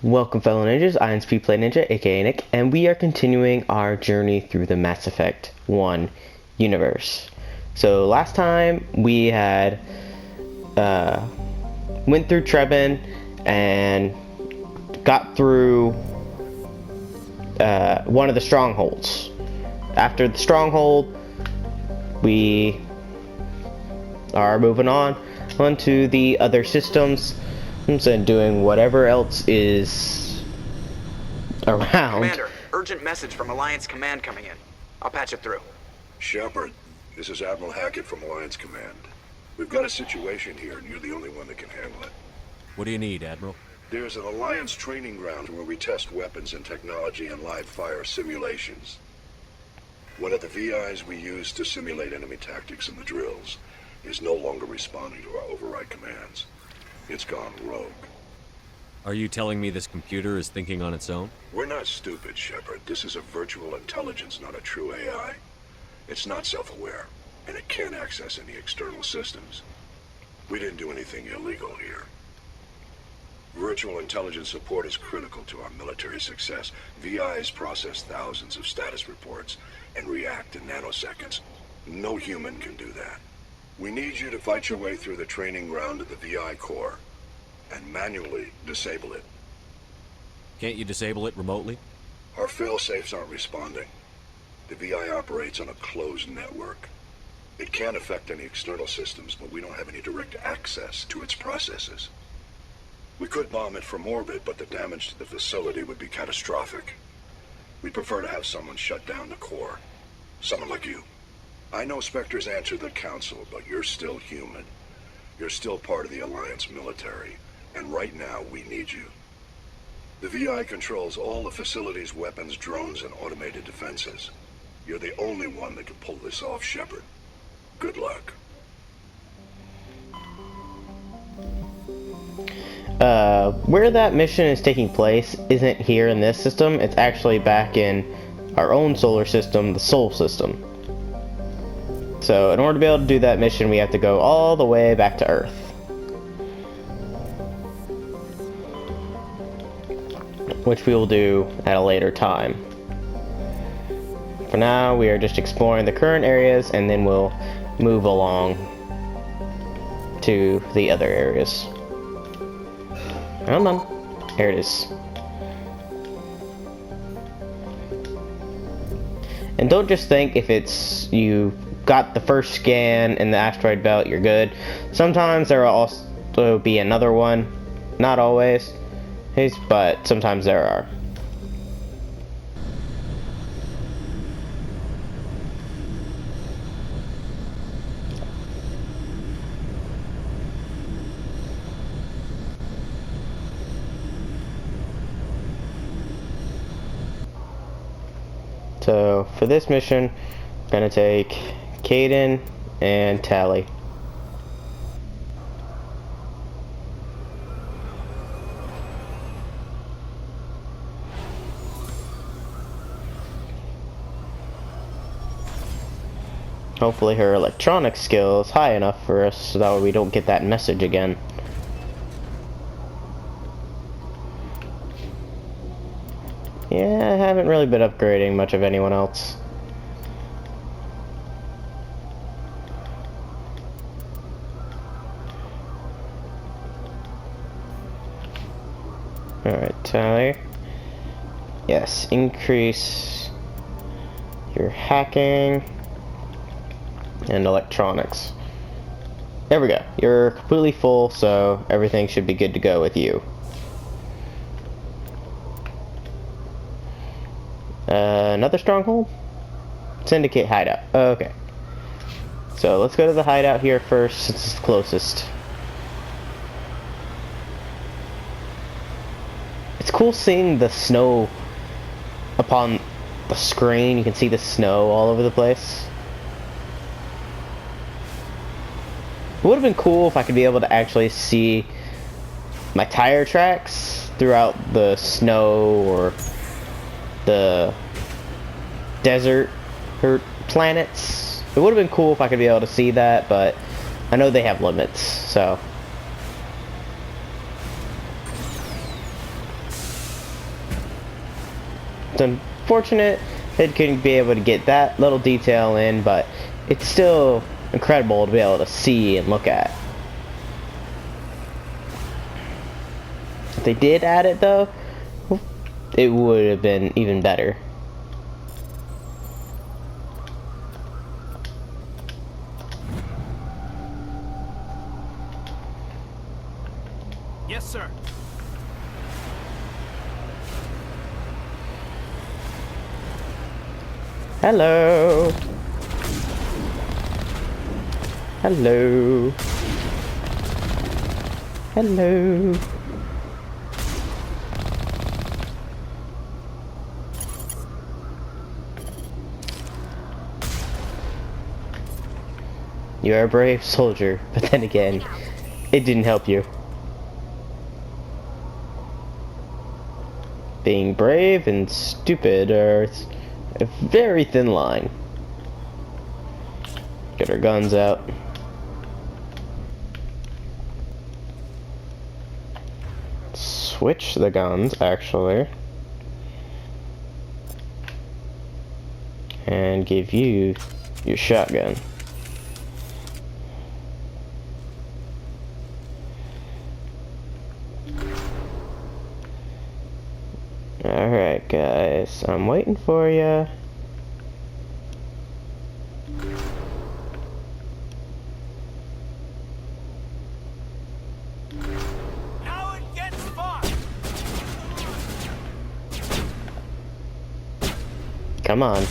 Welcome fellow ninjas, I am Speed Play Ninja, aka Nick, and we are continuing our journey through the Mass Effect 1 universe. So last time we had went through Trebin and got through one of the strongholds. After the stronghold, we are moving on to the other systems and doing whatever else is around. Commander, urgent message from Alliance Command coming in. I'll patch it through. Shepard, this is Admiral Hackett from Alliance Command. We've got a situation here, and you're the only one that can handle it. What do you need, Admiral? There's an Alliance training ground where we test weapons and technology in live fire simulations. One of the VIs we use to simulate enemy tactics in the drills is no longer responding to our override commands. It's gone rogue. Are you telling me this computer is thinking on its own? We're not stupid, Shepard. This is a virtual intelligence, not a true AI. It's not self-aware, and it can't access any external systems. We didn't do anything illegal here. Virtual intelligence support is critical to our military success. VIs process thousands of status reports and react in nanoseconds. No human can do that. We need you to fight your way through the training ground to the VI core and manually disable it. Can't you disable it remotely? Our fail-safes aren't responding. The VI operates on a closed network. It can't affect any external systems, but we don't have any direct access to its processes. We could bomb it from orbit, but the damage to the facility would be catastrophic. We'd prefer to have someone shut down the core. Someone like you. I know Spectres answer the Council, but you're still human. You're still part of the Alliance military, and right now we need you. The VI controls all the facility's weapons, drones, and automated defenses. You're the only one that can pull this off, Shepard. Good luck. Where that mission is taking place isn't here in this system. It's actually back in our own solar system, the Sol system. So in order to be able to do that mission, we have to go all the way back to Earth. Which we will do at a later time. For now, we are just exploring the current areas, and then we'll move along to the other areas. Come on. There it is. And don't just think if it's you got the first scan in the asteroid belt, you're good. Sometimes there will also be another one. Not always, but sometimes there are. So for this mission, I'm gonna take Caden and Tally. Hopefully her electronic skill is high enough for us so that way we don't get that message again. Yeah, I haven't really been upgrading much of anyone else. Alright, Tyler. Yes, increase your hacking and electronics. There we go. You're completely full, so everything should be good to go with you. Another stronghold? Syndicate hideout. Okay. So let's go to the hideout here first, since it's the closest. It's cool seeing the snow upon the screen. You can see the snow all over the place. It would have been cool if I could be able to actually see my tire tracks throughout the snow or the desert or planets. It would have been cool if I could be able to see that, but I know they have limits, so It's unfortunate it couldn't be able to get that little detail in, but it's still incredible to be able to see and look at. If they did add it though, it would have been even better. Yes, sir. Hello. Hello. Hello. You are a brave soldier, but then again, it didn't help you. Being brave and stupid are a very thin line. Get our guns out. Switch the guns, actually. And give you your shotgun. Alright guys, I'm waiting for you. Now it gets fun. Come on.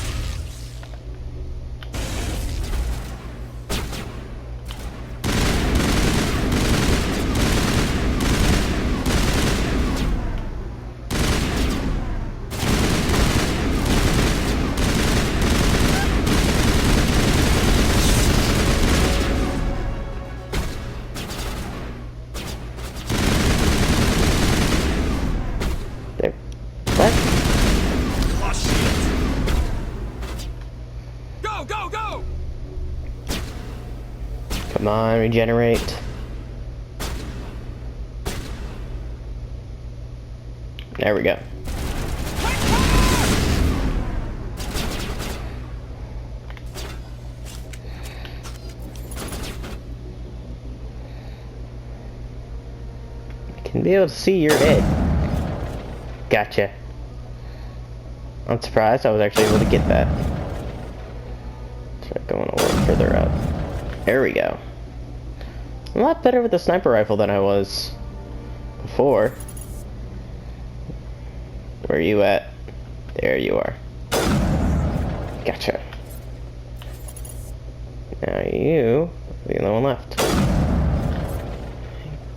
There. What? Lost shields. Go, go, go! Come on, regenerate. There we go. Can be able to see your head. Gotcha. I'm surprised I was actually able to get that. Try going a little further up. There we go. I'm a lot better with the sniper rifle than I was before. Where are you at? There you are. Gotcha. Now you are the only one left.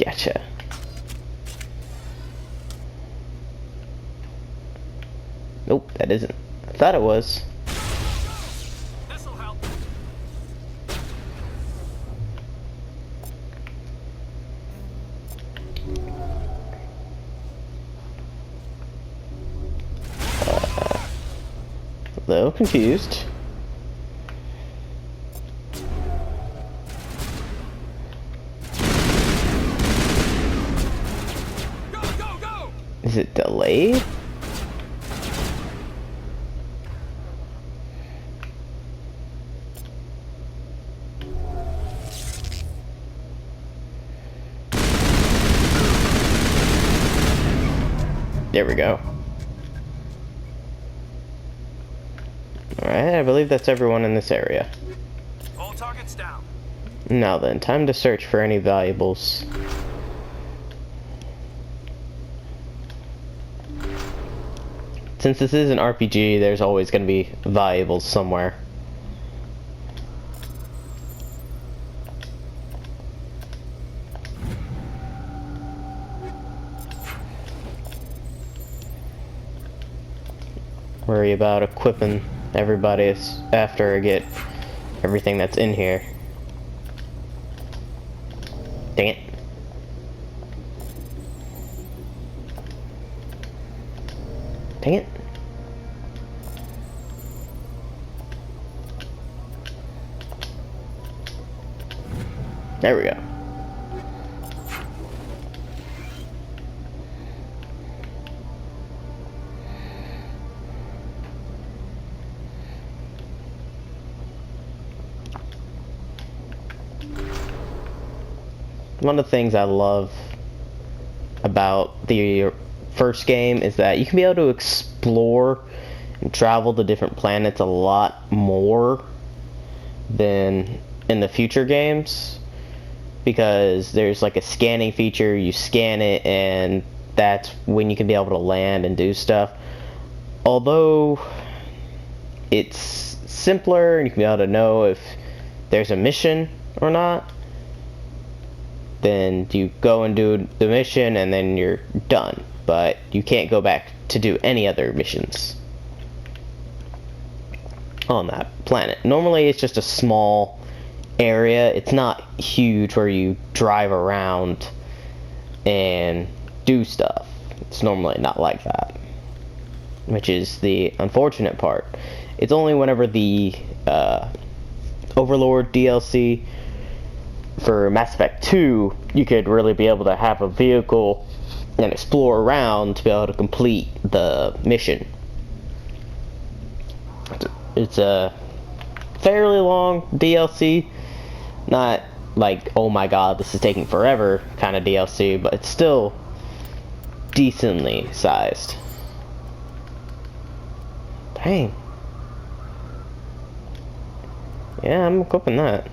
Gotcha. Nope, that isn't. I thought it was. This'll help. A little confused. Go, go, go! Is it delayed? There we go. Alright, I believe that's everyone in this area. All targets down. Now then, time to search for any valuables. Since this is an RPG, there's always going to be valuables somewhere. Worry about equipping everybody after I get everything that's in here. Dang it. Dang it. There we go. one of the things I love about the first game is that you can be able to explore and travel to different planets a lot more than in the future games, because there's like a scanning feature. You scan it and that's when you can be able to land and do stuff. Although it's simpler and you can be able to know if there's a mission or not, then you go and do the mission and then you're done. But you can't go back to do any other missions on that planet. Normally it's just a small area. It's not huge where you drive around and do stuff. It's normally not like that, which is the unfortunate part. It's only whenever the Overlord DLC for Mass Effect 2 you could really be able to have a vehicle and explore around to be able to complete the mission. It's a fairly long DLC, not like, oh my god, this is taking forever kind of DLC, but it's still decently sized. Dang. Yeah, I'm equipping that.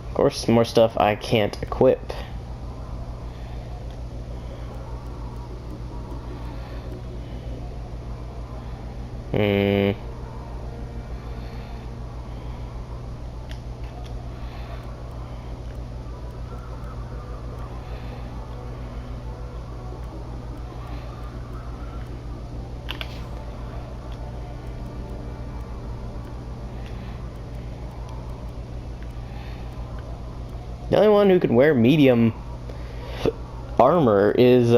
Of course, more stuff I can't equip. The only one who can wear medium armor is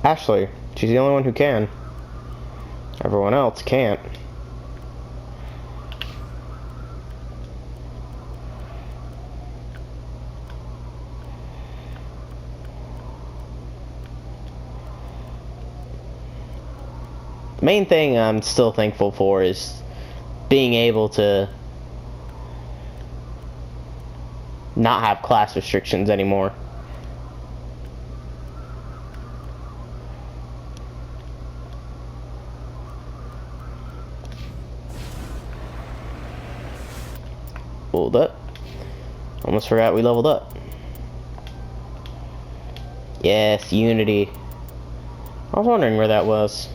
Ashley. She's the only one who can. Everyone else can't. The main thing I'm still thankful for is being able to not have class restrictions anymore. Hold up. Almost forgot we leveled up. Yes, Unity. I was wondering where that was.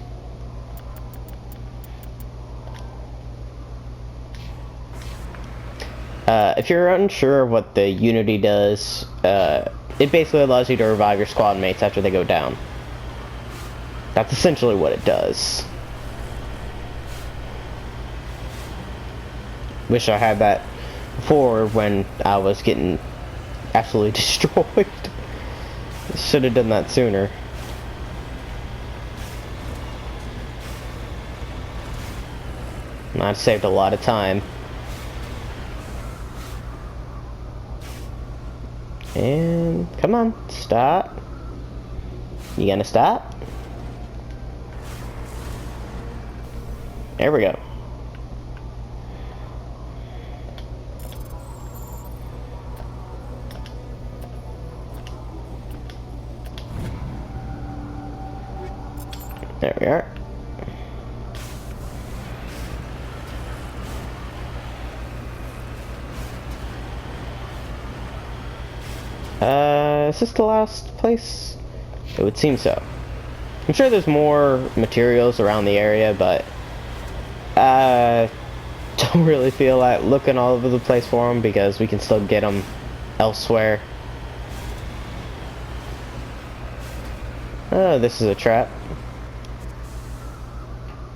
If you're unsure of what the Unity does, it basically allows you to revive your squad mates after they go down. That's essentially what it does. Wish I had that before when I was getting absolutely destroyed. Should have done that sooner. I've saved a lot of time. And come on, stop. You gonna stop? There we go. There we are. Is this the last place? It would seem so. I'm sure there's more materials around the area, but I don't really feel like looking all over the place for them because we can still get them elsewhere. Oh, this is a trap.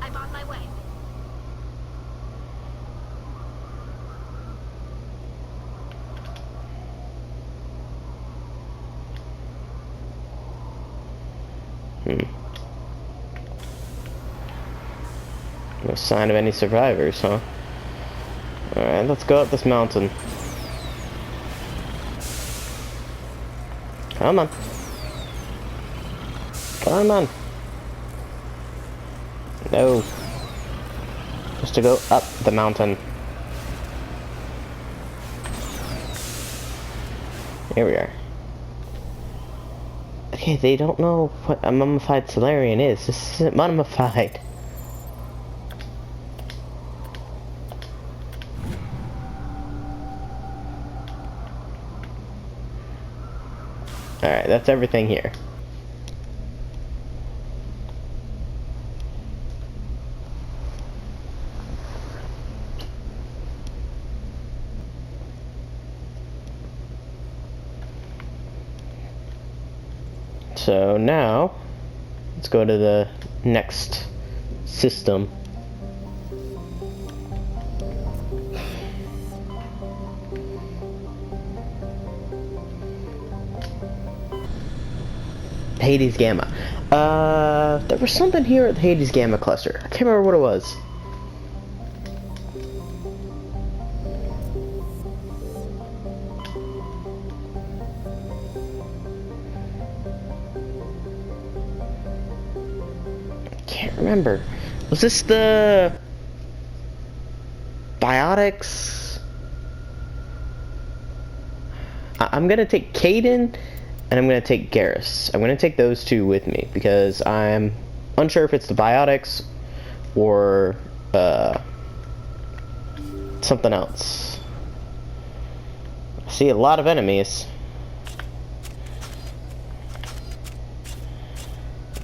I'm on my way. No sign of any survivors, huh? Alright, let's go up this mountain. Come on. Come on. No. Just to go up the mountain. Here we are. Okay, they don't know what a mummified Solarian is. This isn't mummified. Alright, that's everything here. So now, let's go to the next system. Hades Gamma. There was something here at the Hades Gamma cluster. I can't remember what it was. Can't remember. Was this the biotics? I'm gonna take Caden and I'm gonna take Garrus. I'm gonna take those two with me because I'm unsure if it's the biotics or something else. I see a lot of enemies.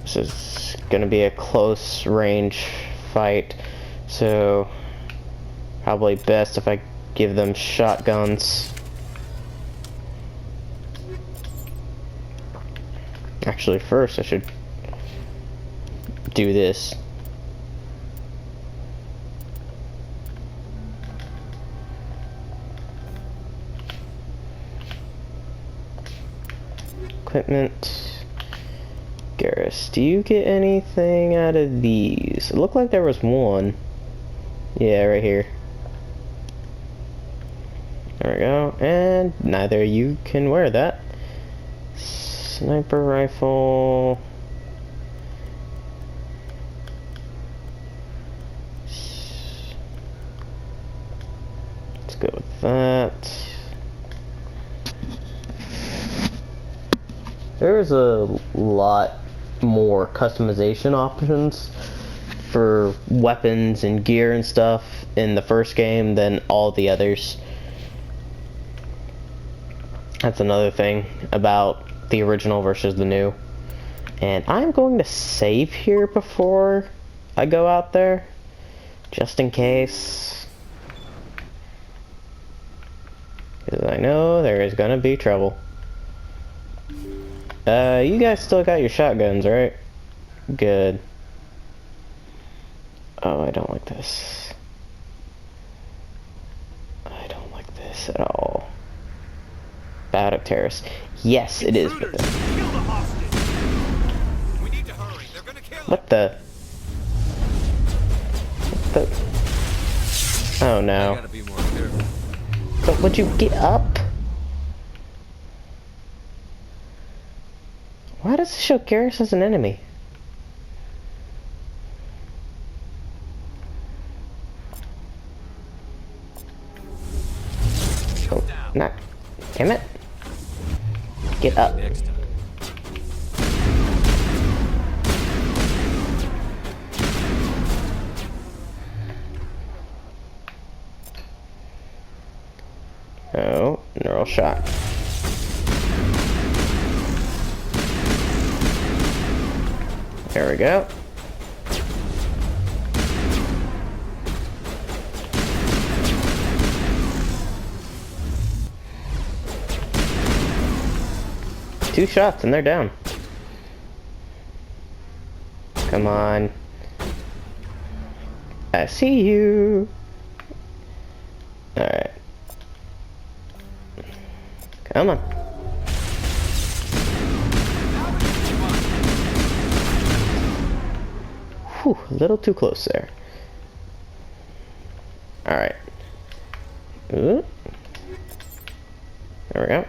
This is gonna be a close range fight, so probably best if I give them shotguns. Actually, first I should do this. Equipment. Garrus, do you get anything out of these? It looked like there was one. Yeah, right here. There we go. And neither you can wear that. Sniper rifle. Let's go with that. There's a lot more customization options for weapons and gear and stuff in the first game than all the others. That's another thing about the original versus the new. And I'm going to save here before I go out there, just in case, because I know there is gonna be trouble. You guys still got your shotguns, right? Good. Oh, I don't like this. I don't like this at all. Biotic terrorists. Yes, it is. But Kill the hostage. We need to hurry. They're gonna kill what the? What the? Oh I no. gotta be more careful. But would you get up? Why does it show Garrus as an enemy? Oh, not. Damn it. Get up. Next time. Oh, neural shock. There we go. Two shots and they're down. Come on. I see you. Alright. Come on. Whew, a little too close there. Alright. Ooh. There we go.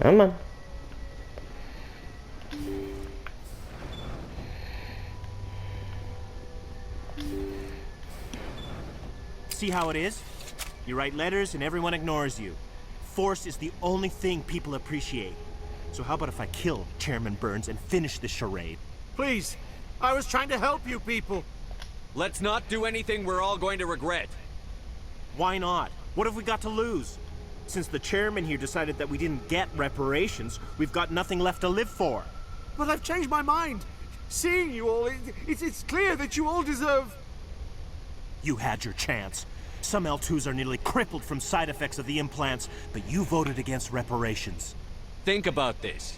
Come on. See how it is? You write letters and everyone ignores you. Force is the only thing people appreciate. So how about if I kill Chairman Burns and finish this charade? Please, I was trying to help you people. Let's not do anything we're all going to regret. Why not? What have we got to lose? Since the chairman here decided that we didn't get reparations, we've got nothing left to live for. But I've changed my mind. Seeing you all, it's clear that you all deserve... You had your chance. Some L2s are nearly crippled from side effects of the implants, but you voted against reparations. Think about this.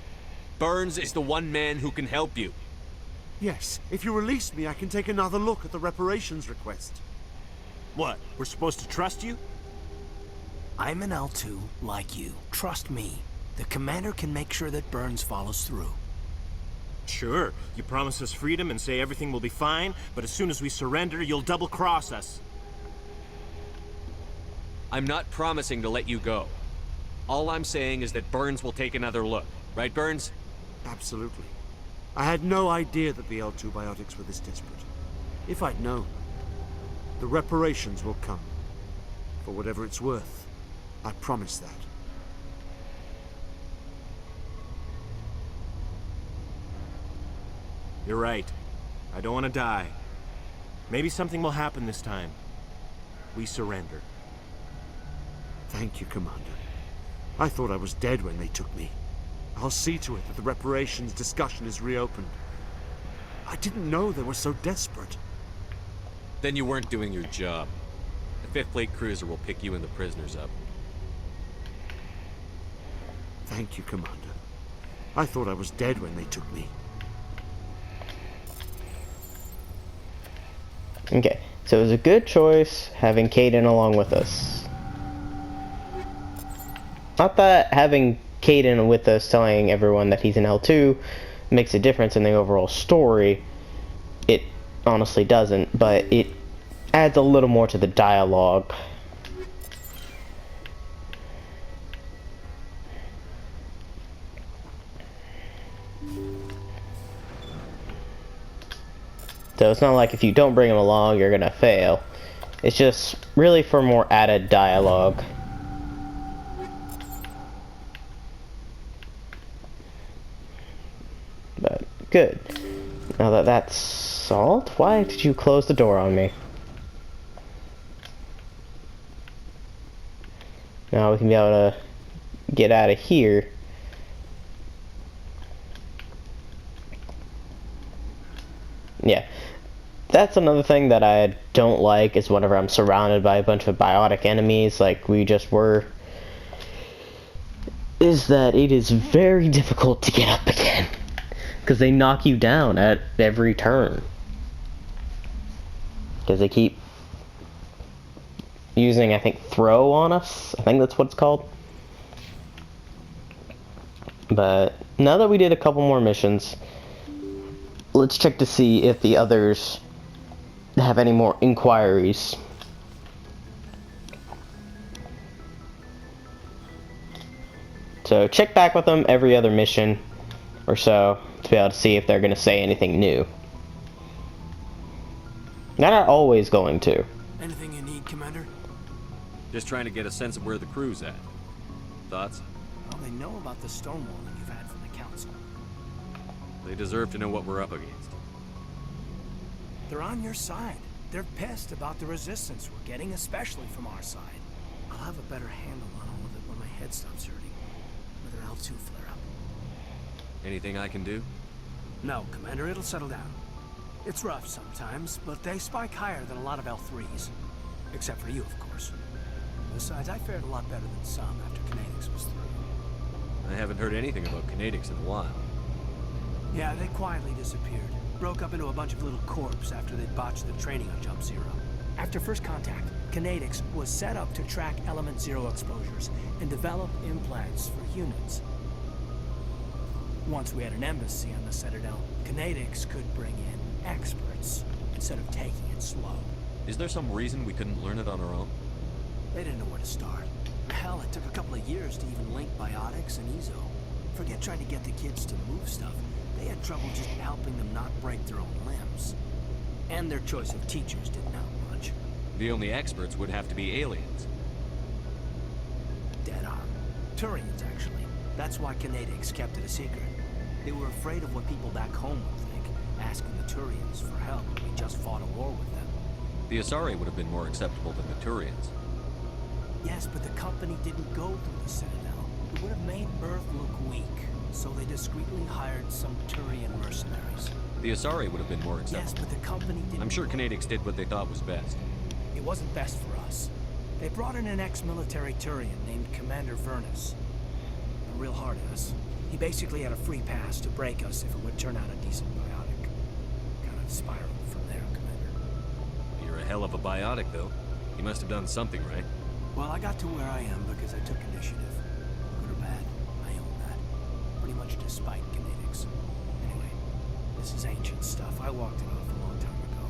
Burns is the one man who can help you. Yes, if you release me, I can take another look at the reparations request. What, we're supposed to trust you? I'm an L2, like you. Trust me. The commander can make sure that Burns follows through. Sure, you promise us freedom and say everything will be fine, but as soon as we surrender, you'll double-cross us. I'm not promising to let you go. All I'm saying is that Burns will take another look. Right, Burns? Absolutely. I had no idea that the L2 biotics were this desperate. If I'd known, the reparations will come. For whatever it's worth, I promise that. You're right. I don't want to die. Maybe something will happen this time. We surrender. Thank you, Commander. I thought I was dead when they took me. I'll see to it that the reparations discussion is reopened. I didn't know they were so desperate. Then you weren't doing your job. The 5th Fleet cruiser will pick you and the prisoners up. Thank you, Commander. I thought I was dead when they took me. Okay, so it was a good choice having Caden along with us. Not that having Caden with us telling everyone that he's an L2 makes a difference in the overall story. It honestly doesn't, but it adds a little more to the dialogue. So it's not like if you don't bring him along, you're gonna fail. It's just really for more added dialogue. But good. Now that that's solved, why did you close the door on me? Now we can be able to get out of here. Yeah. That's another thing that I don't like is whenever I'm surrounded by a bunch of biotic enemies like we just were, is that it is very difficult to get up again because they knock you down at every turn because they keep using, I think, throw on us. I think that's what it's called. But now that we did a couple more missions, let's check to see if the others have any more inquiries. So check back with them every other mission or so to be able to see if they're going to say anything new. They're not always going to. Anything you need, Commander? Just trying to get a sense of where the crew's at. Thoughts? Well, they know about the stonewalling you've had from the Council. They deserve to know what we're up against. They're on your side. They're pissed about the resistance we're getting, especially from our side. I'll have a better handle on all of it when my head stops hurting. With an L2 flare-up. Anything I can do? No, Commander, it'll settle down. It's rough sometimes, but they spike higher than a lot of L3s. Except for you, of course. Besides, I fared a lot better than some after Kinetics was through. I haven't heard anything about Kinetics in a while. Yeah, they quietly disappeared. Broke up into a bunch of little corps after they'd botched the training on Jump Zero. After first contact, Kinetics was set up to track Element Zero exposures and develop implants for humans. Once we had an embassy on the Citadel, Kinetics could bring in experts instead of taking it slow. Is there some reason we couldn't learn it on our own? They didn't know where to start. Hell, it took a couple of years to even link biotics and Ezo. Forget trying to get the kids to move stuff. They had trouble just helping them not break their own limbs. And their choice of teachers didn't help much. The only experts would have to be aliens. Dead on. Turians, actually. That's why Canadics kept it a secret. They were afraid of what people back home would think, asking the Turians for help when we just fought a war with them. The Asari would have been more acceptable than the Turians. Yes, but the company didn't go through the Citadel. It would have made Earth look weak, so they discreetly hired some Turian mercenaries. The Asari would have been more Yes, acceptable. but the company didn't... I'm sure Canadics did what they thought was best. It wasn't best for us. They brought in an ex-military Turian named Commander Vernus. A real hard-ass. He basically had a free pass to break us if it would turn out a decent biotic. Kind of spiraled from there, Commander. You're a hell of a biotic, though. You must have done something right. Well, I got to where I am because I took initiative. Good or bad, I own that. Pretty much despite Canadics. Anyway, this is ancient stuff. I walked it off a long time ago.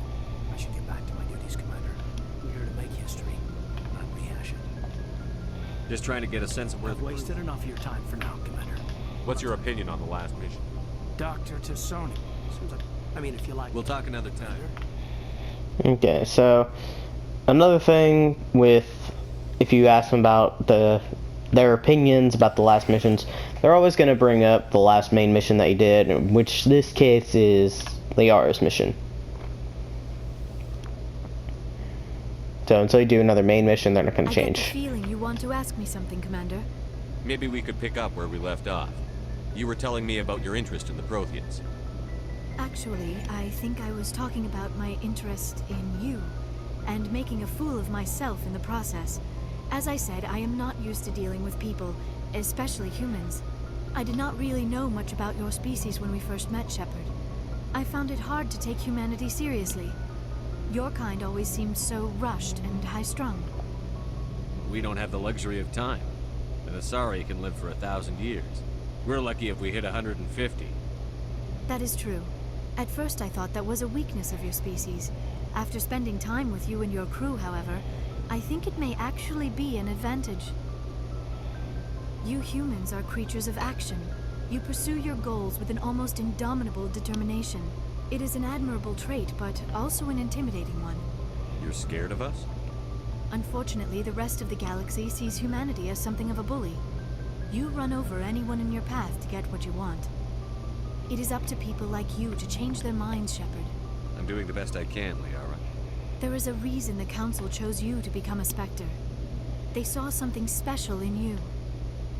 I should get back to my duties, Commander. We're here to make history, not rehash it. Just trying to get a sense of where I've wasted enough of your time for now, Commander. What's your opinion on the last mission? Dr. Tassoni. Seems like... I mean, if you like... We'll talk another time. Okay, so another thing with, if you ask them about their opinions about the last missions, they're always going to bring up the last main mission that you did, which this case is the Yara's mission. So until you do another main mission, they're not going to I get change. the feeling you want to ask me something, Commander. Maybe we could pick up where we left off. You were telling me about your interest in the Protheans. Actually, I think I was talking about my interest in you, and making a fool of myself in the process. As I said, I am not used to dealing with people, especially humans. I did not really know much about your species when we first met, Shepard. I found it hard to take humanity seriously. Your kind always seemed so rushed and high-strung. We don't have the luxury of time. An Asari can live for 1,000 years. We're lucky if we hit 150. That is true. At first I thought that was a weakness of your species. After spending time with you and your crew, however, I think it may actually be an advantage. You humans are creatures of action. You pursue your goals with an almost indomitable determination. It is an admirable trait, but also an intimidating one. You're scared of us? Unfortunately, the rest of the galaxy sees humanity as something of a bully. You run over anyone in your path to get what you want. It is up to people like you to change their minds, Shepard. I'm doing the best I can, Liara. There is a reason the Council chose you to become a Spectre. They saw something special in you.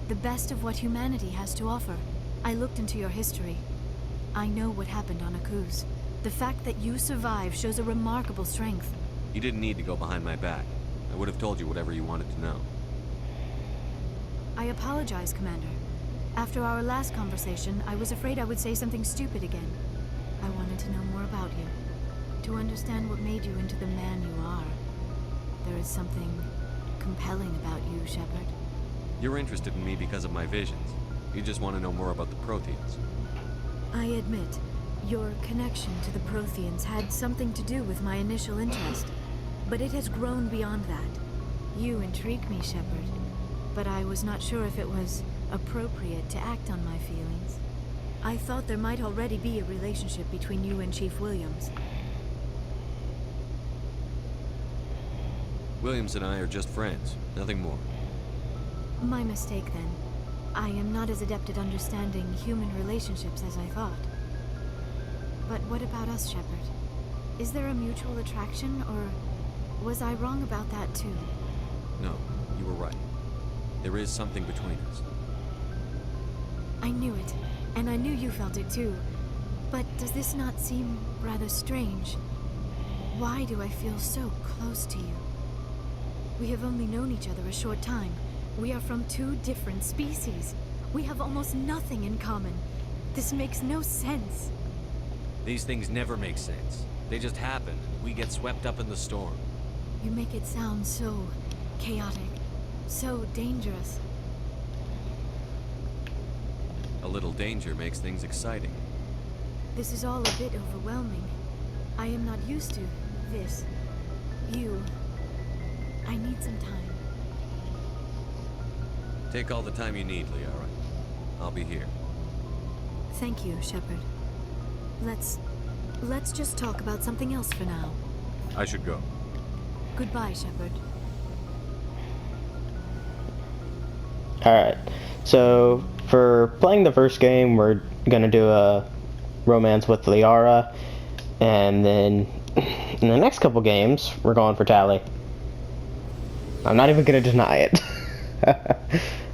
The best of what humanity has to offer. I looked into your history. I know what happened on Akuz. The fact that you survived shows a remarkable strength. You didn't need to go behind my back. I would have told you whatever you wanted to know. I apologize, Commander. After our last conversation, I was afraid I would say something stupid again. I wanted to know more about you. To understand what made you into the man you are. There is something compelling about you, Shepard. You're interested in me because of my visions. You just want to know more about the Protheans. I admit, your connection to the Protheans had something to do with my initial interest. But it has grown beyond that. You intrigue me, Shepard. But I was not sure if it was appropriate to act on my feelings. I thought there might already be a relationship between you and Chief Williams. Williams and I are just friends, nothing more. My mistake, then. I am not as adept at understanding human relationships as I thought. But what about us, Shepard? Is there a mutual attraction, or was I wrong about that too? No, you were right. There is something between us. I knew it, and I knew you felt it too. But does this not seem rather strange? Why do I feel so close to you? We have only known each other a short time. We are from two different species. We have almost nothing in common. This makes no sense. These things never make sense. They just happen, and we get swept up in the storm. You make it sound so chaotic, so dangerous. A little danger makes things exciting. This is all a bit overwhelming. I am not used to this. You. I need some time. Take all the time you need, Liara. I'll be here. Thank you, Shepard. Let's just talk about something else for now. I should go. Goodbye, Shepard. Alright, so for playing the first game, we're gonna do a romance with Liara, and then in the next couple games, we're going for Tali. I'm not even gonna deny it.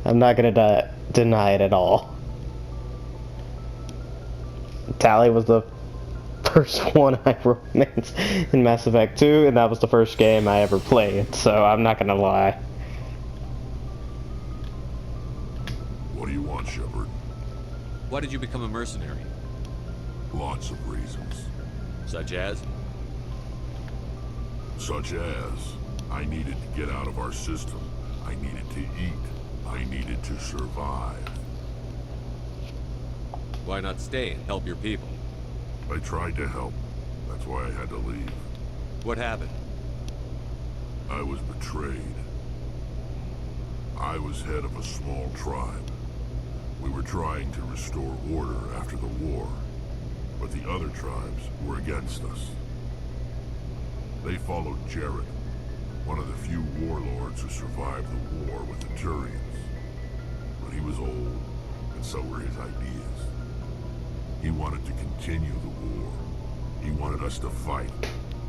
I'm not gonna deny it at all. Tali was the first one I romanced in Mass Effect 2, and that was the first game I ever played, so I'm not gonna lie. What do you want, Shepard? Why did you become a mercenary? Lots of reasons. Such as? Such as, I needed to get out of our system. I needed to eat. I needed to survive. Why not stay and help your people? I tried to help. That's why I had to leave. What happened? I was betrayed. I was head of a small tribe. We were trying to restore order after the war, but the other tribes were against us. They followed Jared, one of the few warlords who survived the war with the Turians. But he was old, and so were his ideas. He wanted to continue the war. He wanted us to fight.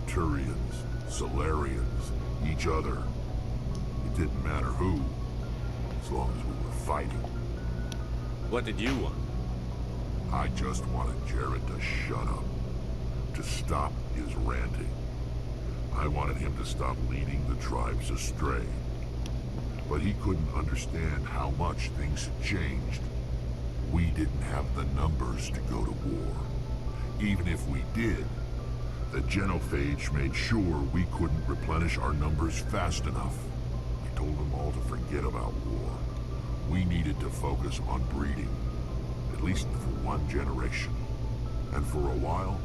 Turians, Solarians, each other. It didn't matter who, as long as we were fighting. What did you want? I just wanted Jared to shut up, to stop his ranting. I wanted him to stop leading the tribes astray. But he couldn't understand how much things had changed. We didn't have the numbers to go to war. Even if we did, the genophage made sure we couldn't replenish our numbers fast enough. I told them all to forget about war. We needed to focus on breeding, at least for one generation. And for a while,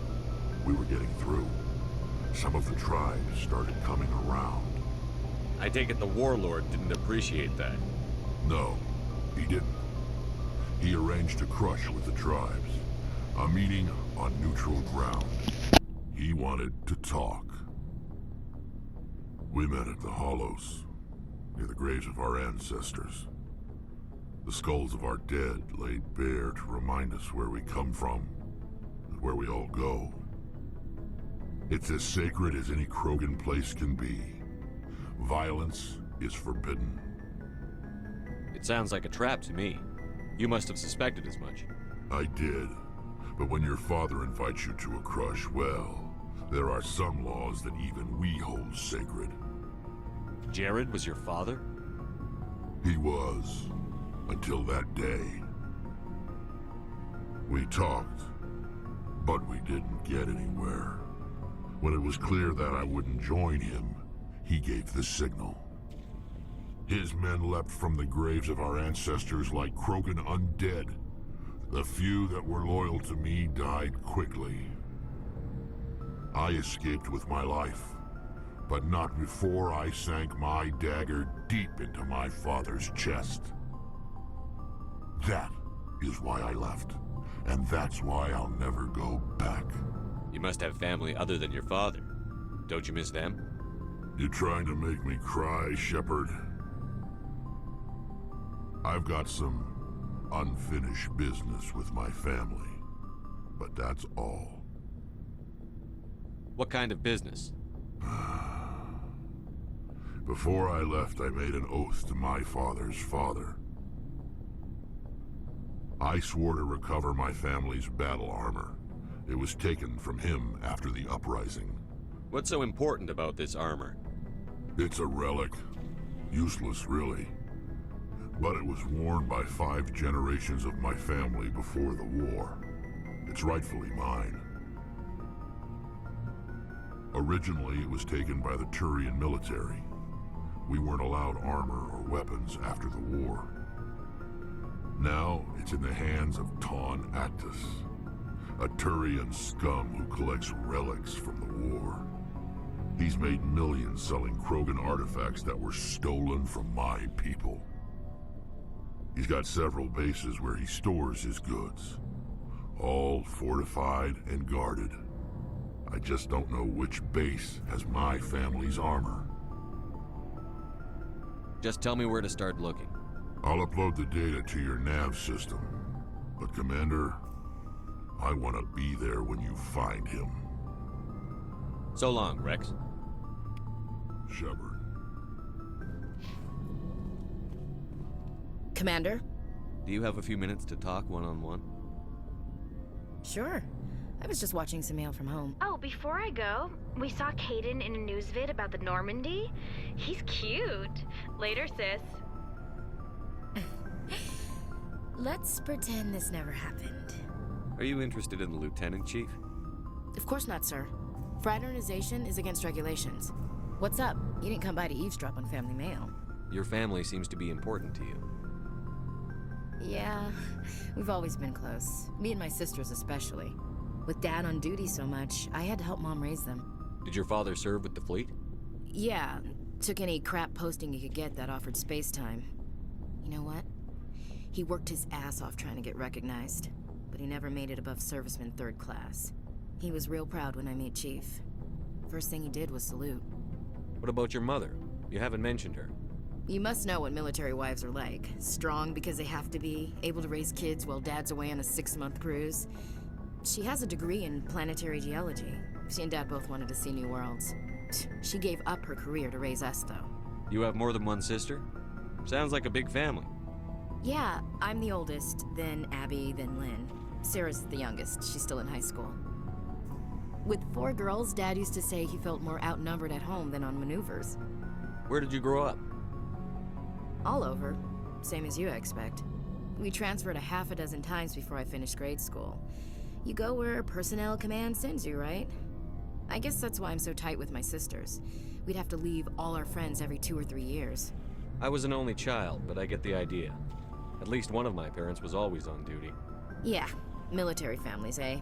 we were getting through. Some of the tribes started coming around. I take it the warlord didn't appreciate that. No, he didn't. He arranged a crush with the tribes, a meeting on neutral ground. He wanted to talk. We met at the Hollows, near the graves of our ancestors. The skulls of our dead laid bare to remind us where we come from, and where we all go. It's as sacred as any Krogan place can be. Violence is forbidden. It sounds like a trap to me. You must have suspected as much. I did. But when your father invites you to a crush, well, there are some laws that even we hold sacred. Jared was your father? He was. Until that day. We talked, but we didn't get anywhere. When it was clear that I wouldn't join him, he gave the signal. His men leapt from the graves of our ancestors like Krogan undead. The few that were loyal to me died quickly. I escaped with my life, but not before I sank my dagger deep into my father's chest. That is why I left, and that's why I'll never go back. You must have family other than your father. Don't you miss them? You trying to make me cry, Shepard? I've got some unfinished business with my family, but that's all. What kind of business? Before I left, I made an oath to my father's father. I swore to recover my family's battle armor. It was taken from him after the uprising. What's so important about this armor? It's a relic. Useless, really. But it was worn by 5 generations of my family before the war. It's rightfully mine. Originally, it was taken by the Turian military. We weren't allowed armor or weapons after the war. Now, it's in the hands of Ton Actus, a Turian scum who collects relics from the war. He's made millions selling Krogan artifacts that were stolen from my people. He's got several bases where he stores his goods, all fortified and guarded. I just don't know which base has my family's armor. Just tell me where to start looking. I'll upload the data to your nav system. But Commander, I want to be there when you find him. So long, Rex. Shepard. Commander? Do you have a few minutes to talk one-on-one? Sure. I was just watching some mail from home. Oh, before I go, we saw Caden in a news vid about the Normandy. He's cute. Later, sis. Let's pretend this never happened. Are you interested in the Lieutenant Chief? Of course not, sir. Fraternization is against regulations. What's up? You didn't come by to eavesdrop on family mail. Your family seems to be important to you. Yeah, we've always been close. Me and my sisters especially. With Dad on duty so much, I had to help Mom raise them. Did your father serve with the fleet? Yeah, took any crap posting he could get that offered space time. You know what? He worked his ass off trying to get recognized, but he never made it above serviceman 3rd class. He was real proud when I made Chief. First thing he did was salute. What about your mother? You haven't mentioned her. You must know what military wives are like. Strong because they have to be, able to raise kids while Dad's away on a 6-month cruise. She has a degree in planetary geology. She and Dad both wanted to see new worlds. She gave up her career to raise us, though. You have more than one sister? Sounds like a big family. Yeah, I'm the oldest, then Abby, then Lynn. Sarah's the youngest. She's still in high school. With 4 girls, Dad used to say he felt more outnumbered at home than on maneuvers. Where did you grow up? All over. Same as you, I expect. We transferred a half a dozen times before I finished grade school. You go where personnel command sends you, right? I guess that's why I'm so tight with my sisters. We'd have to leave all our friends every 2 or 3 years. I was an only child, but I get the idea. At least one of my parents was always on duty. Yeah, military families, eh?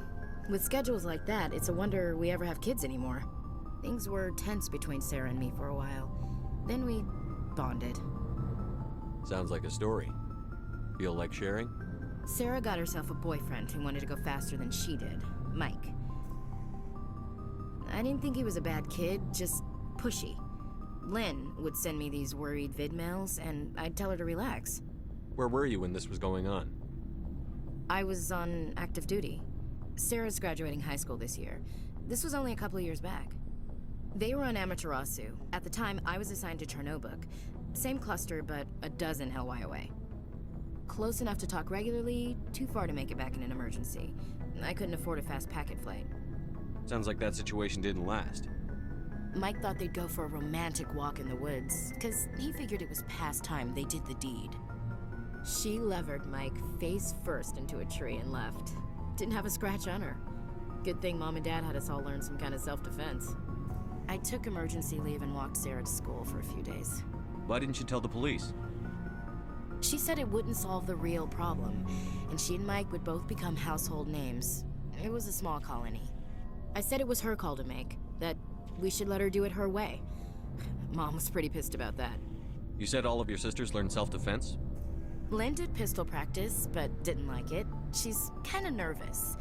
With schedules like that, it's a wonder we ever have kids anymore. Things were tense between Sarah and me for a while. Then we bonded. Sounds like a story. Feel like sharing? Sarah got herself a boyfriend who wanted to go faster than she did, Mike. I didn't think he was a bad kid, just pushy. Lynn would send me these worried vid mails, and I'd tell her to relax. Where were you when this was going on? I was on active duty. Sarah's graduating high school this year. This was only a couple of years back. They were on Amaterasu. At the time, I was assigned to Chernobog. Same cluster, but a dozen LY away. Close enough to talk regularly, too far to make it back in an emergency. I couldn't afford a fast packet flight. Sounds like that situation didn't last. Mike thought they'd go for a romantic walk in the woods, because he figured it was past time they did the deed. She levered Mike face first into a tree and left. Didn't have a scratch on her. Good thing Mom and Dad had us all learn some kind of self-defense. I took emergency leave and walked Sarah to school for a few days. Why didn't you tell the police? She said it wouldn't solve the real problem, and she and Mike would both become household names. It was a small colony. I said it was her call to make, that we should let her do it her way. Mom was pretty pissed about that. You said all of your sisters learned self-defense? Lynn did pistol practice, but didn't like it. She's kind of nervous.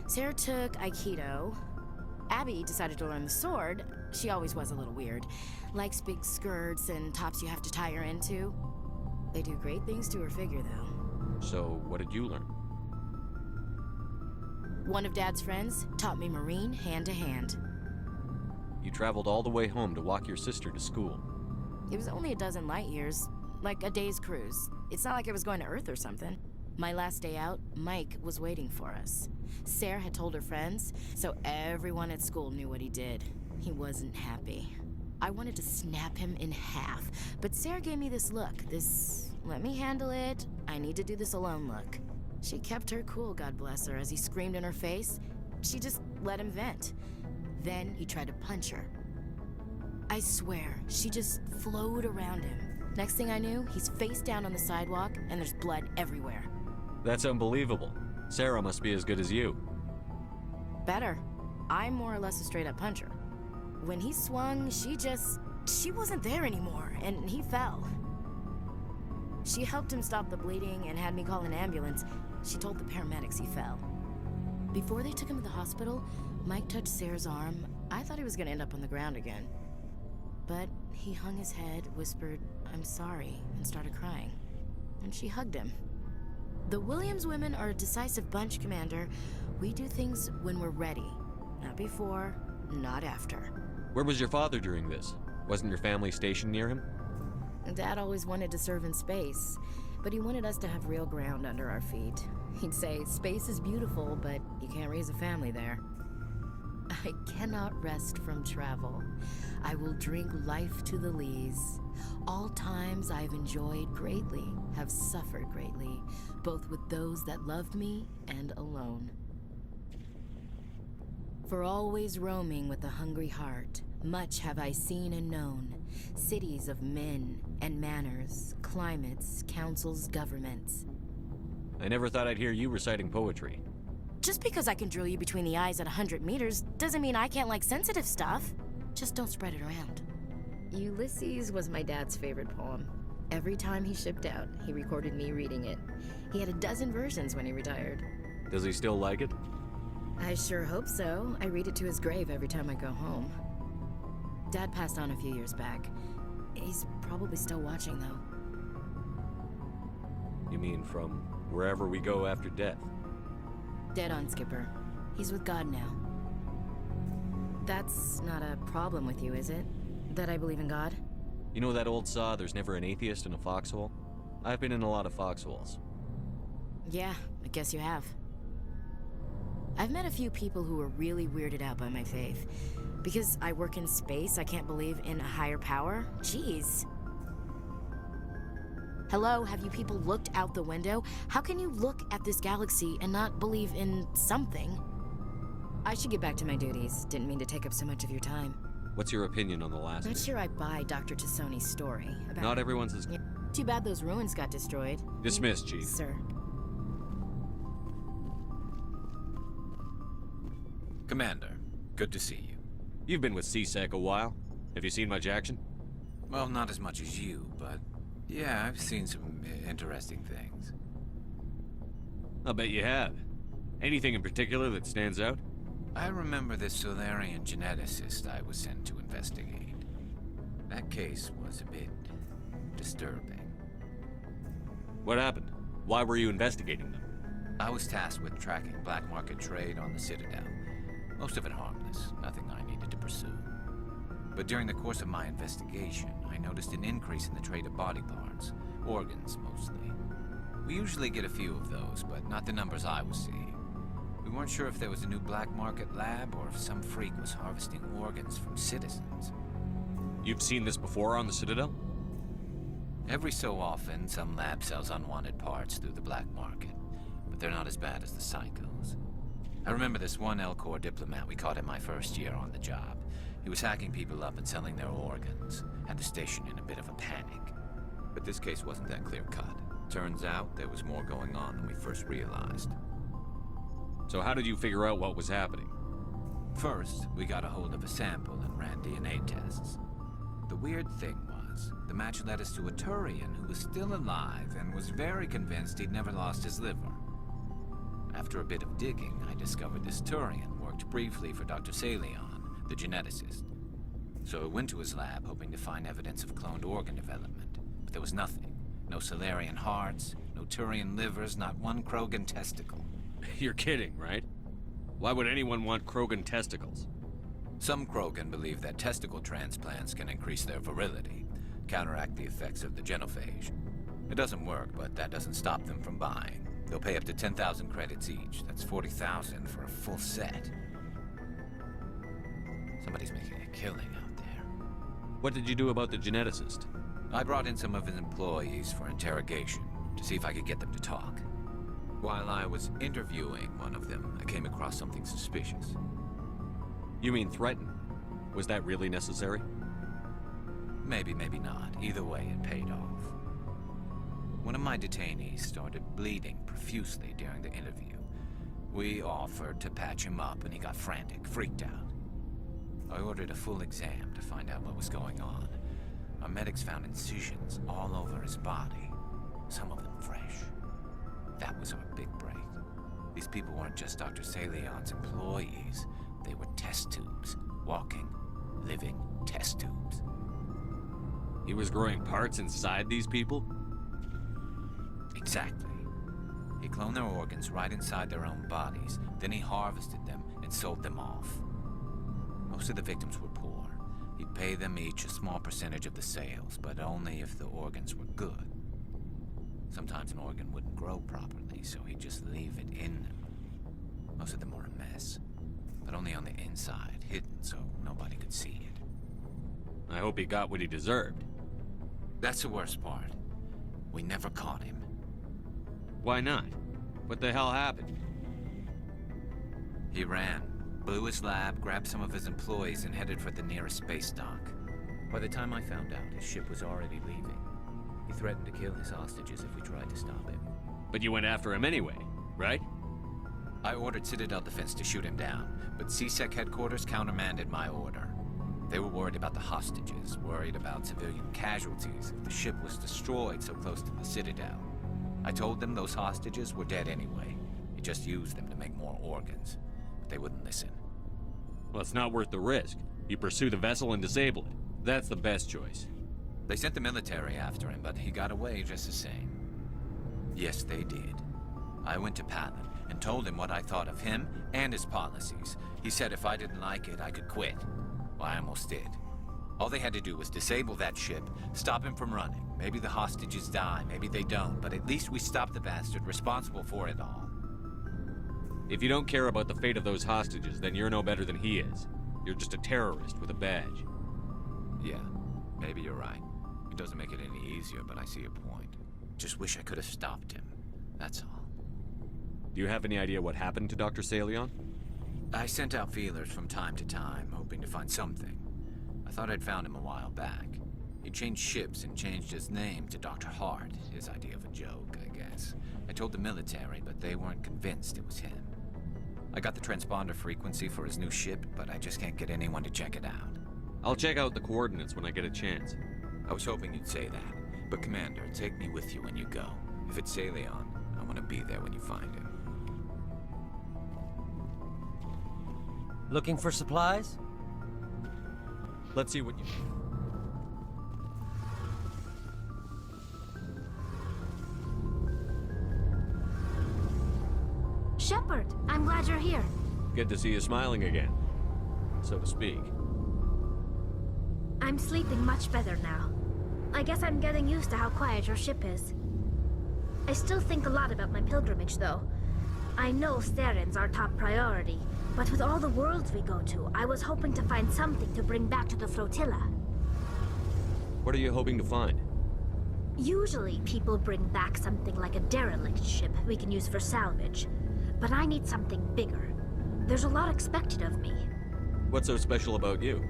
Sarah took Aikido. Abby decided to learn the sword. She always was a little weird. Likes big skirts and tops you have to tie her into. They do great things to her figure, though. So, what did you learn? One of Dad's friends taught me Marine hand to hand. You traveled all the way home to walk your sister to school. It was only a dozen light years, like a day's cruise. It's not like I was going to Earth or something. My last day out, Mike was waiting for us. Sarah had told her friends, so everyone at school knew what he did. He wasn't happy. I wanted to snap him in half, but Sarah gave me this look, this let me handle it, I need to do this alone look. She kept her cool, God bless her, as he screamed in her face. She just let him vent. Then he tried to punch her. I swear, she just flowed around him. Next thing I knew, he's face down on the sidewalk, and there's blood everywhere. That's unbelievable. Sarah must be as good as you. Better. I'm more or less a straight-up puncher. When he swung, she wasn't there anymore, and he fell. She helped him stop the bleeding and had me call an ambulance. She told the paramedics he fell. Before they took him to the hospital, Mike touched Sarah's arm. I thought he was gonna end up on the ground again. But He hung his head, whispered, "I'm sorry," and started crying. And she hugged him. The Williams women are a decisive bunch, Commander. We do things when we're ready. Not before, not after. Where was your father during this? Wasn't your family stationed near him? Dad always wanted to serve in space, but he wanted us to have real ground under our feet. He'd say, space is beautiful, but you can't raise a family there. I cannot rest from travel. I will drink life to the lees. All times I've enjoyed greatly, have suffered greatly, both with those that loved me and alone. For always roaming with a hungry heart, much have I seen and known. Cities of men and manners, climates, councils, governments. I never thought I'd hear you reciting poetry. Just because I can drill you between the eyes at 100 meters doesn't mean I can't like sensitive stuff. Just don't spread it around. Ulysses was my dad's favorite poem. Every time he shipped out, he recorded me reading it. He had a dozen versions when he retired. Does he still like it? I sure hope so. I read it to his grave every time I go home. Dad passed on a few years back. He's probably still watching, though. You mean from wherever we go after death? Dead on, Skipper. He's with God now. That's not a problem with you, is it? That I believe in God? You know that old saw, there's never an atheist in a foxhole? I've been in a lot of foxholes. Yeah, I guess you have. I've met a few people who were really weirded out by my faith. Because I work in space, I can't believe in a higher power? Jeez. Hello, have you people looked out the window? How can you look at this galaxy and not believe in something? I should get back to my duties. Didn't mean to take up so much of your time. What's your opinion on the last? Not sure I buy Dr. Tassoni's story about... Not everyone's as... Yeah. Too bad those ruins got destroyed. Dismissed, Chief. Sir. Commander, good to see you. You've been with CSEC a while. Have you seen much action? Well, not as much as you, but yeah, I've seen some interesting things. I'll bet you have. Anything in particular that stands out? I remember this Solarian geneticist I was sent to investigate. That case was a bit disturbing. What happened? Why were you investigating them? I was tasked with tracking black market trade on the Citadel. Most of it harmless, nothing I needed to pursue. But during the course of my investigation, I noticed an increase in the trade of body parts, organs mostly. We usually get a few of those, but not the numbers I was seeing. We weren't sure if there was a new black market lab or if some freak was harvesting organs from citizens. You've seen this before on the Citadel? Every so often, some lab sells unwanted parts through the black market, but they're not as bad as the psychos. I remember this one L-Corps diplomat we caught in my first year on the job. He was hacking people up and selling their organs. Had the station in a bit of a panic. But this case wasn't that clear-cut. Turns out there was more going on than we first realized. So how did you figure out what was happening? First, we got a hold of a sample and ran DNA tests. The weird thing was, the match led us to a Turian who was still alive and was very convinced he'd never lost his liver. After a bit of digging, I discovered this Turian worked briefly for Dr. Salion, the geneticist. So I went to his lab hoping to find evidence of cloned organ development, but there was nothing. No Solarian hearts, no Turian livers, not one Krogan testicle. You're kidding, right? Why would anyone want Krogan testicles? Some Krogan believe that testicle transplants can increase their virility, counteract the effects of the genophage. It doesn't work, but that doesn't stop them from buying. They'll pay up to 10,000 credits each. That's 40,000 for a full set. Somebody's making a killing out there. What did you do about the geneticist? I brought in some of his employees for interrogation, to see if I could get them to talk. While I was interviewing one of them, I came across something suspicious. You mean threaten? Was that really necessary? Maybe, maybe not. Either way, it paid off. One of my detainees started bleeding profusely during the interview. We offered to patch him up and he got frantic, freaked out. I ordered a full exam to find out what was going on. Our medics found incisions all over his body, some of them fresh. That was our big break. These people weren't just Dr. Salion's employees. They were test tubes. Walking, living test tubes. He was growing parts inside these people? Exactly. He cloned their organs right inside their own bodies, then he harvested them and sold them off. Most of the victims were poor. He'd pay them each a small percentage of the sales, but only if the organs were good. Sometimes an organ wouldn't grow properly, so he'd just leave it in them. Most of them were a mess, but only on the inside, hidden so nobody could see it. I hope he got what he deserved. That's the worst part. We never caught him. Why not? What the hell happened? He ran, blew his lab, grabbed some of his employees, and headed for the nearest space dock. By the time I found out, his ship was already leaving. He threatened to kill his hostages if we tried to stop him. But you went after him anyway, right? I ordered Citadel Defense to shoot him down, but CSEC headquarters countermanded my order. They were worried about the hostages, worried about civilian casualties if the ship was destroyed so close to the Citadel. I told them those hostages were dead anyway. He just used them to make more organs. But they wouldn't listen. Well, it's not worth the risk. You pursue the vessel and disable it. That's the best choice. They sent the military after him, but he got away just the same. Yes, they did. I went to Patton and told him what I thought of him and his policies. He said if I didn't like it, I could quit. Well, I almost did. All they had to do was disable that ship, stop him from running. Maybe the hostages die, maybe they don't, but at least we stopped the bastard responsible for it all. If you don't care about the fate of those hostages, then you're no better than he is. You're just a terrorist with a badge. Yeah, maybe you're right. It doesn't make it any easier, but I see your point. Just wish I could have stopped him. That's all. Do you have any idea what happened to Dr. Salion? I sent out feelers from time to time, hoping to find something. I thought I'd found him a while back. He changed ships and changed his name to Dr. Hart, his idea of a joke, I guess. I told the military, but they weren't convinced it was him. I got the transponder frequency for his new ship, but I just can't get anyone to check it out. I'll check out the coordinates when I get a chance. I was hoping you'd say that. But Commander, take me with you when you go. If it's Salion, I want to be there when you find him. Looking for supplies? Let's see what you... Shepard, I'm glad you're here. Good to see you smiling again, so to speak. I'm sleeping much better now. I guess I'm getting used to how quiet your ship is. I still think a lot about my pilgrimage, though. I know Saren's our top priority, but with all the worlds we go to, I was hoping to find something to bring back to the flotilla. What are you hoping to find? Usually, people bring back something like a derelict ship we can use for salvage. But I need something bigger. There's a lot expected of me. What's so special about you?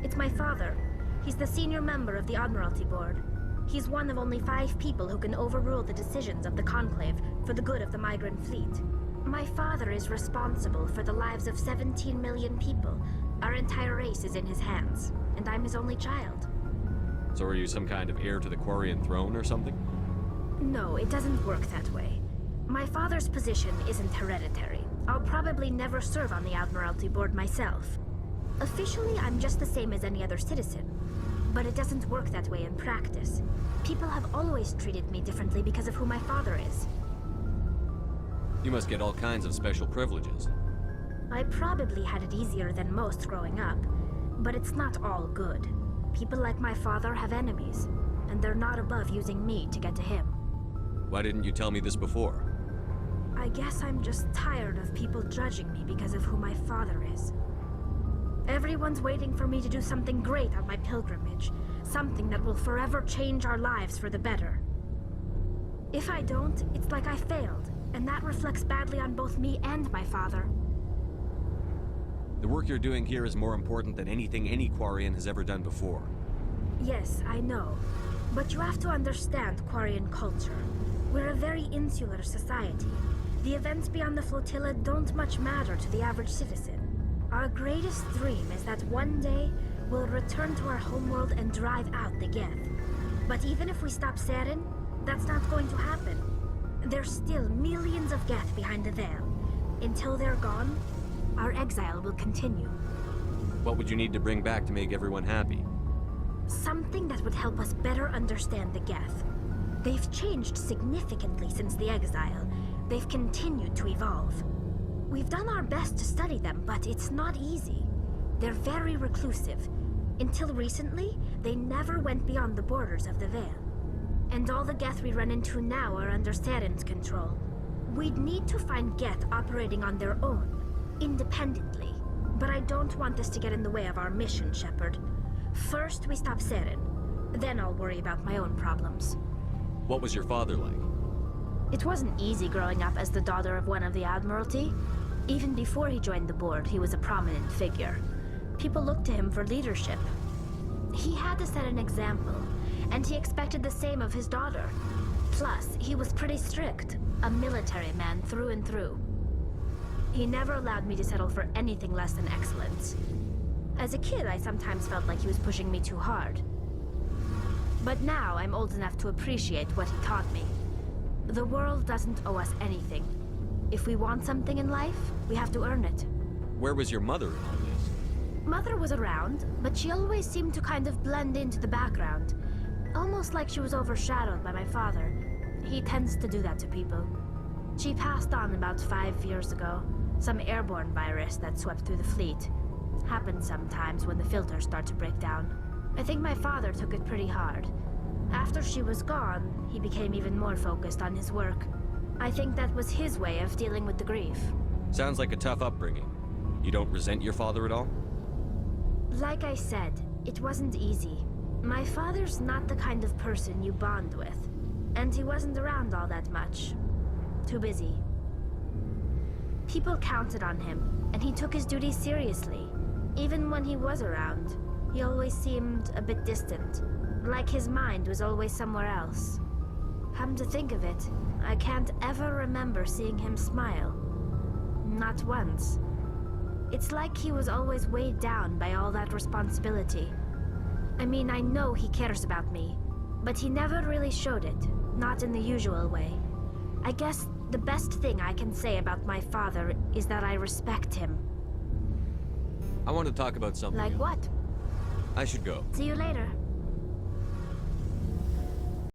It's my father. He's the senior member of the Admiralty Board. He's one of only 5 people who can overrule the decisions of the Conclave for the good of the migrant fleet. My father is responsible for the lives of 17 million people. Our entire race is in his hands, and I'm his only child. So are you some kind of heir to the Quarian throne or something? No, it doesn't work that way. My father's position isn't hereditary. I'll probably never serve on the Admiralty Board myself. Officially, I'm just the same as any other citizen. But it doesn't work that way in practice. People have always treated me differently because of who my father is. You must get all kinds of special privileges. I probably had it easier than most growing up, but it's not all good. People like my father have enemies, and they're not above using me to get to him. Why didn't you tell me this before? I guess I'm just tired of people judging me because of who my father is. Everyone's waiting for me to do something great on my pilgrimage, something that will forever change our lives for the better. If I don't, it's like I failed, and that reflects badly on both me and my father. The work you're doing here is more important than anything any Quarian has ever done before. Yes, I know. But you have to understand Quarian culture. We're a very insular society. The events beyond the flotilla don't much matter to the average citizen. Our greatest dream is that one day we'll return to our homeworld and drive out the Geth. But even if we stop Saren, that's not going to happen. There's still millions of Geth behind the veil. Until they're gone, our exile will continue. What would you need to bring back to make everyone happy? Something that would help us better understand the Geth. They've changed significantly since the exile. They've continued to evolve. We've done our best to study them, but it's not easy. They're very reclusive. Until recently, they never went beyond the borders of the Veil. And all the Geth we run into now are under Saren's control. We'd need to find Geth operating on their own, independently. But I don't want this to get in the way of our mission, Shepard. First, we stop Saren. Then I'll worry about my own problems. What was your father like? It wasn't easy growing up as the daughter of one of the Admiralty. Even before he joined the board, he was a prominent figure. People looked to him for leadership. He had to set an example, and he expected the same of his daughter. Plus, he was pretty strict, a military man through and through. He never allowed me to settle for anything less than excellence. As a kid, I sometimes felt like he was pushing me too hard. But now I'm old enough to appreciate what he taught me. The world doesn't owe us anything. If we want something in life, we have to earn it. Where was your mother in all this? Mother was around, but she always seemed to kind of blend into the background. Almost like she was overshadowed by my father. He tends to do that to people. She passed on about 5 years ago. Some airborne virus that swept through the fleet. Happens sometimes when the filters start to break down. I think my father took it pretty hard. After she was gone, he became even more focused on his work. I think that was his way of dealing with the grief. Sounds like a tough upbringing. You don't resent your father at all? Like I said, it wasn't easy. My father's not the kind of person you bond with. And he wasn't around all that much. Too busy. People counted on him, and he took his duties seriously. Even when he was around, he always seemed a bit distant. Like his mind was always somewhere else. Come to think of it, I can't ever remember seeing him smile. Not once. It's like he was always weighed down by all that responsibility. I mean, I know he cares about me, but he never really showed it, not in the usual way. I guess the best thing I can say about my father is that I respect him. I want to talk about something Like else. what? I should go. See you later.